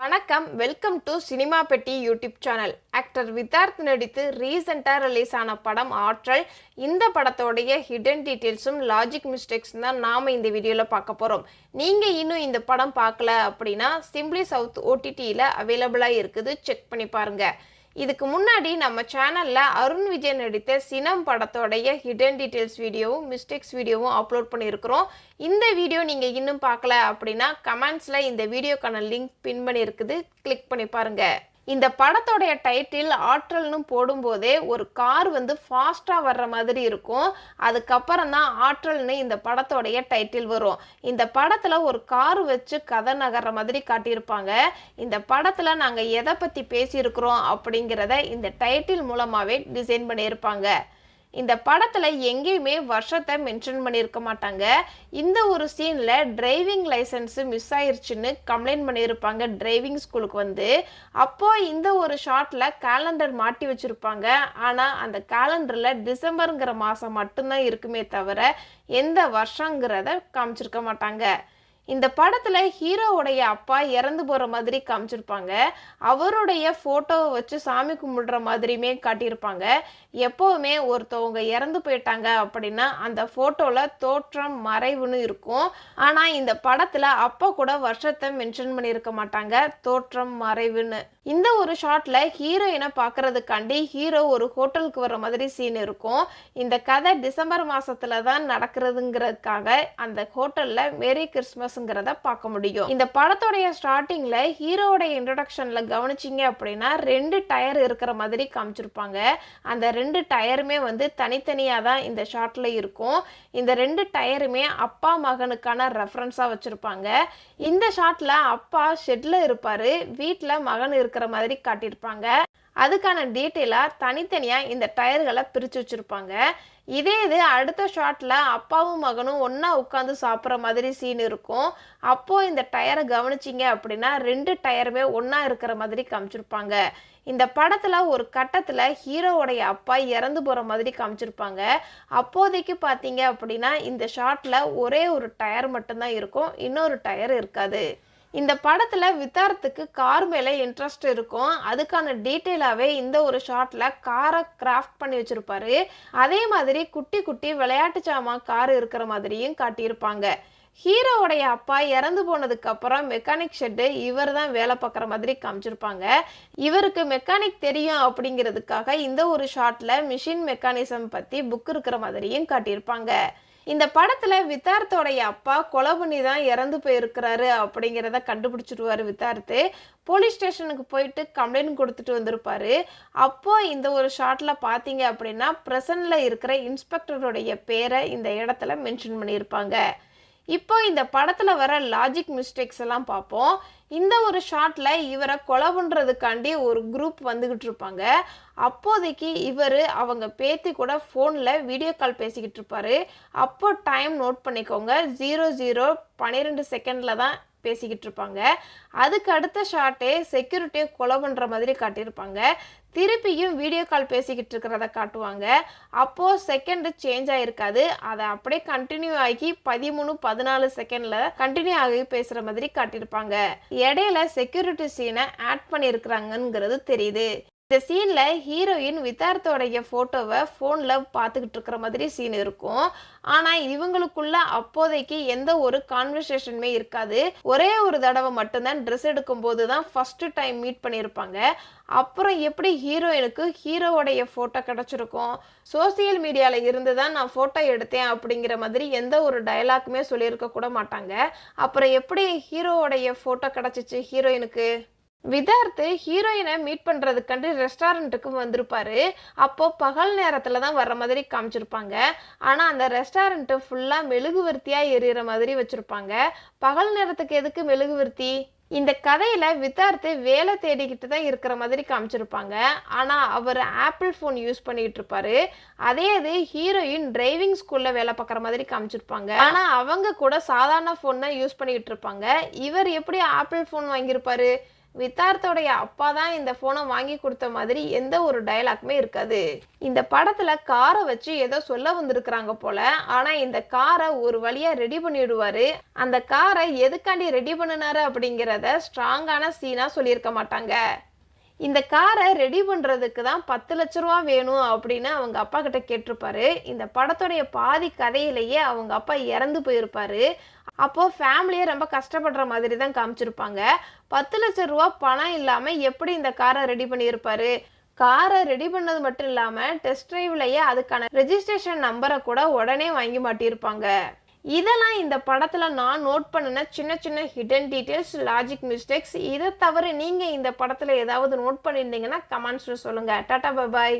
வணக்கம் welcome to cinema பெட்டி YouTube channel. Actor Vidharth நடித்து ரீசெண்டாக ரிலீஸ் ஆன படம் ஆற்றல். இந்த படத்தோடைய ஹிடன் டீட்டெயில்ஸும் லாஜிக் மிஸ்டேக்ஸும் தான் நாம் இந்த வீடியோவில் பார்க்க போகிறோம். நீங்கள் இன்னும் இந்த படம் பார்க்கல அப்படின்னா சிம்பிளி சவுத் ஓடிடியில் அவைலபிளாக இருக்குது, செக் பண்ணி பாருங்கள். இதுக்கு முன்னாடி நம்ம சேனலில் அருண் விஜய் நடித்த சினம் படத்தோடைய ஹிடன் டீட்டெயில்ஸ் வீடியோவும் மிஸ்டேக்ஸ் வீடியோவும் அப்லோட் பண்ணியிருக்கிறோம். இந்த வீடியோ நீங்கள் இன்னும் பார்க்கல அப்படின்னா கமெண்ட்ஸில் இந்த வீடியோக்கான லிங்க் பின் பண்ணியிருக்குது, கிளிக் பண்ணி பாருங்கள். இந்த படத்தோடைய டைட்டில் ஆற்றல்னு போடும்போதே ஒரு கார் ஃபாஸ்ட்டாக வர்ற மாதிரி இருக்கும். அதுக்கப்புறம் தான் ஆற்றல்னு இந்த படத்தோடைய டைட்டில் வரும். இந்த படத்தில் ஒரு கார் வச்சு கதை நகர்ற மாதிரி காட்டியிருப்பாங்க. இந்த படத்தில் நாங்கள் எதை பற்றி பேசியிருக்கிறோம் அப்படிங்கிறத இந்த டைட்டில் மூலமாகவே டிசைன் பண்ணியிருப்பாங்க. இந்த படத்தில் எங்கேயுமே வருஷத்தை மென்ஷன் பண்ணியிருக்க மாட்டாங்க. இந்த ஒரு சீனில் டிரைவிங் லைசன்ஸு மிஸ் ஆயிடுச்சுன்னு கம்ப்ளைண்ட் பண்ணியிருப்பாங்க டிரைவிங் ஸ்கூலுக்கு. அப்போது இந்த ஒரு ஷாட்டில் கேலண்டர் மாட்டி வச்சுருப்பாங்க. ஆனால் அந்த கேலண்டரில் டிசம்பருங்கிற மாதம் மட்டும்தான் இருக்குமே தவிர எந்த வருஷங்கிறத காமிச்சிருக்க மாட்டாங்க. இந்த படத்தில் ஹீரோவுடைய அப்பா இறந்து போகிற மாதிரி காமிச்சிருப்பாங்க. அவருடைய ஃபோட்டோவை வச்சு சாமி கும்பிடுற மாதிரியுமே காட்டியிருப்பாங்க. எப்போவுமே ஒருத்தவங்க இறந்து போயிட்டாங்க அப்படின்னா அந்த ஃபோட்டோவில் தோற்றம் மறைவுன்னு இருக்கும். ஆனால் இந்த படத்தில் அப்பா கூட வருஷத்தை மென்ஷன் பண்ணியிருக்க மாட்டாங்க, தோற்றம் மறைவுன்னு. இந்த ஒரு ஷாட்டில் ஹீரோயினை பார்க்கறதுக்காண்டி ஹீரோ ஒரு ஹோட்டலுக்கு வர மாதிரி சீன் இருக்கும். இந்த கதை டிசம்பர் மாதத்தில் தான் நடக்கிறதுங்கிறதுக்காக அந்த ஹோட்டலில் மேரி கிறிஸ்மஸ்ங்கிறத பார்க்க முடியும். இந்த படத்தோடைய ஸ்டார்டிங்கில் ஹீரோவோட இன்ட்ரடக்ஷனில் கவனிச்சிங்க அப்படின்னா 2 டயர் இருக்கிற மாதிரி காமிச்சிருப்பாங்க. அந்த 2 டயருமே தனித்தனியாக தான் இந்த ஷாட்டில் இருக்கும். இந்த 2 டயருமே அப்பா மகனுக்கான ரெஃபரன்ஸாக வச்சுருப்பாங்க. இந்த ஷாட்டில் அப்பா ஷெட்டில் இருப்பார், வீட்டில் மகன் இருக்கிற மாதிரி காட்டியிருப்பாங்க. அதுக்கான டீட்டெயிலாக தனித்தனியாக இந்த டயர்களை பிரித்து வச்சுருப்பாங்க. இது அடுத்த ஷாட்டில் அப்பாவும் மகனும் ஒன்றா உட்காந்து சாப்பிட்ற மாதிரி சீன் இருக்கும். அப்போது இந்த டயரை கவனிச்சிங்க அப்படின்னா 2 டயருமே ஒன்றா இருக்கிற மாதிரி காமிச்சிருப்பாங்க. இந்த படத்தில் ஒரு கட்டத்தில் ஹீரோவுடைய அப்பா இறந்து போகிற மாதிரி காமிச்சிருப்பாங்க. அப்போதைக்கு பார்த்தீங்க அப்படின்னா இந்த ஷாட்டில் ஒரே ஒரு டயர் மட்டும்தான் இருக்கும், இன்னொரு டயர் இருக்காது. இந்த படத்தில் வித்தார்த்துக்கு கார் மேலே இன்ட்ரெஸ்ட் இருக்கும். அதுக்கான டீட்டெயிலாகவே இந்த ஒரு ஷாட்டில் காரை கிராஃப்ட் பண்ணி வச்சுருப்பாரு. அதே மாதிரி குட்டி குட்டி விளையாட்டு சாமான் கார் இருக்கிற மாதிரியும் காட்டியிருப்பாங்க. ஹீரோவுடைய அப்பா இறந்து போனதுக்கு அப்புறம் மெக்கானிக் ஷெட்டு இவர் தான் வேலை பார்க்குற மாதிரி காமிச்சிருப்பாங்க. இவருக்கு மெக்கானிக் தெரியும் அப்படிங்கிறதுக்காக இந்த ஒரு ஷாட்டில் மிஷின் மெக்கானிசம் பற்றி புக் இருக்கிற மாதிரியும் காட்டியிருப்பாங்க. இந்த படத்தில் வித்தார்த்தோடைய அப்பா கொலை பண்ணி தான் இறந்து போயிருக்கிறாரு அப்படிங்கிறத கண்டுபிடிச்சிடுவார் வித்தார்த்து. போலீஸ் ஸ்டேஷனுக்கு போயிட்டு கம்ப்ளைண்ட் கொடுத்துட்டு வந்திருப்பாரு. அப்போது இந்த ஒரு ஷாட்டில் பார்த்தீங்க அப்படின்னா ப்ரெசன்ட்டில் இருக்கிற இன்ஸ்பெக்டருடைய பேரை இந்த இடத்துல மென்ஷன் பண்ணியிருப்பாங்க. இப்போ இந்த படத்தில் வர லாஜிக் மிஸ்டேக்ஸ் எல்லாம் பார்ப்போம். இந்த ஒரு ஷாட்டில் இவரை கொலை பண்ணுறதுக்காண்டி ஒரு குரூப் வந்துக்கிட்டு இருப்பாங்க. அப்போதைக்கு இவர் அவங்க பேத்தி கூட ஃபோனில் வீடியோ கால் பேசிக்கிட்டு இருப்பார். அப்போ டைம் நோட் பண்ணிக்கோங்க, 00:12 செகண்டில் தான் பேசிக்கிட்டு இருப்பாங்க. அதுக்கு அடுத்த ஷாட்டே செக்யூரிட்டியை கொலை பண்ணுற மாதிரி காட்டியிருப்பாங்க. திருப்பியும் வீடியோ கால் பேசிக்கிட்டு இருக்கிறத காட்டுவாங்க. அப்போது செகண்டு சேஞ்ச் ஆகிருக்காது, அதை அப்படியே கண்டினியூ ஆகி 13-14 செகண்டில் கண்டினியூ ஆகி பேசுகிற மாதிரி காட்டியிருப்பாங்க. இடையில செக்யூரிட்டி சீனை ஆட் பண்ணியிருக்கிறாங்கங்கிறது தெரியுது. இந்த சீனில் ஹீரோயின் வித்தார்த்தோடைய ஃபோட்டோவை ஃபோனில் பார்த்துக்கிட்டு இருக்கிற மாதிரி சீன் இருக்கும். ஆனால் இவங்களுக்குள்ள அப்போதைக்கு எந்த ஒரு கான்வர்சேஷனுமே இருக்காது. ஒரே ஒரு தடவை மட்டும்தான் ட்ரெஸ் எடுக்கும்போது தான் ஃபஸ்ட்டு டைம் மீட் பண்ணியிருப்பாங்க. அப்புறம் எப்படி ஹீரோயினுக்கு ஹீரோவோடைய ஃபோட்டோ கிடச்சிருக்கும்? சோசியல் மீடியாவில் இருந்து தான் நான் ஃபோட்டோ எடுத்தேன் அப்படிங்கிற மாதிரி எந்த ஒரு டயலாக்குமே சொல்லியிருக்க கூட மாட்டாங்க. அப்புறம் எப்படி ஹீரோவோடைய ஃபோட்டோ கிடச்சிச்சு ஹீரோயினுக்கு? வித்தார்த்து ஹீரோயினை மீட் பண்ணுறதுக்காண்டி ரெஸ்டாரண்ட்டுக்கு வந்திருப்பாரு. அப்போது பகல் நேரத்தில் தான் வர்ற மாதிரி காமிச்சிருப்பாங்க. ஆனால் அந்த ரெஸ்டாரண்ட்டு ஃபுல்லாக மெழுகுவர்த்தியாக எரியிற மாதிரி வச்சுருப்பாங்க. பகல் நேரத்துக்கு எதுக்கு மெழுகுவர்த்தி? இந்த கதையில் வித்தார்த்து வேலை தேடிக்கிட்டு தான் இருக்கிற மாதிரி காமிச்சிருப்பாங்க. ஆனால் அவர் ஆப்பிள் ஃபோன் யூஸ் பண்ணிக்கிட்டு இருப்பாரு. அதே ஹீரோயின் டிரைவிங் ஸ்கூலில் வேலை பார்க்குற மாதிரி காமிச்சிருப்பாங்க. ஆனால் அவங்க கூட சாதாரண ஃபோன் தான் யூஸ் பண்ணிக்கிட்டு இருப்பாங்க. இவர் எப்படி ஆப்பிள் ஃபோன் வாங்கியிருப்பாரு? வித்தார்த்தோடைய அப்பா தான் இந்த ஃபோனை வாங்கி கொடுத்த மாதிரி எந்த ஒரு டயலாக்குமே இருக்காது. இந்த படத்துல காரை வச்சு ஏதோ சொல்ல வந்திருக்கிறாங்க போல. ஆனா இந்த காரை ஒரு வழியா ரெடி பண்ணிடுவாரு. அந்த காரை எதுக்காண்டி ரெடி பண்ணினாரு அப்படிங்கிறத ஸ்ட்ராங்கான சீனா சொல்லியிருக்க மாட்டாங்க. இந்த காரை ரெடி பண்ணுறதுக்கு தான் 10 லட்ச ரூபா வேணும் அப்படின்னு அவங்க அப்பா கிட்ட கேட்டிருப்பாரு. இந்த படத்துடைய பாதி கதையிலேயே அவங்க அப்பா இறந்து போயிருப்பாரு. அப்போது ஃபேமிலியே ரொம்ப கஷ்டப்படுற மாதிரி தான் காமிச்சிருப்பாங்க. 10 லட்ச ரூபா பணம் இல்லாமல் எப்படி இந்த காரை ரெடி பண்ணியிருப்பாரு? காரை ரெடி பண்ணது மட்டும் இல்லாமல் டெஸ்ட் ட்ரைவ்லையே அதுக்கான ரெஜிஸ்ட்ரேஷன் நம்பரை கூட உடனே வாங்கி மாட்டியிருப்பாங்க. இதெல்லாம் இந்த படத்தில் நான் நோட் பண்ணின சின்ன சின்ன ஹிடன் டீட்டெயில்ஸ், லாஜிக் மிஸ்டேக்ஸ். இதை தவிர நீங்கள் இந்த படத்தில் ஏதாவது நோட் பண்ணியிருந்தீங்கன்னா கமெண்ட்ஸில் சொல்லுங்கள். டாடா, பாய்.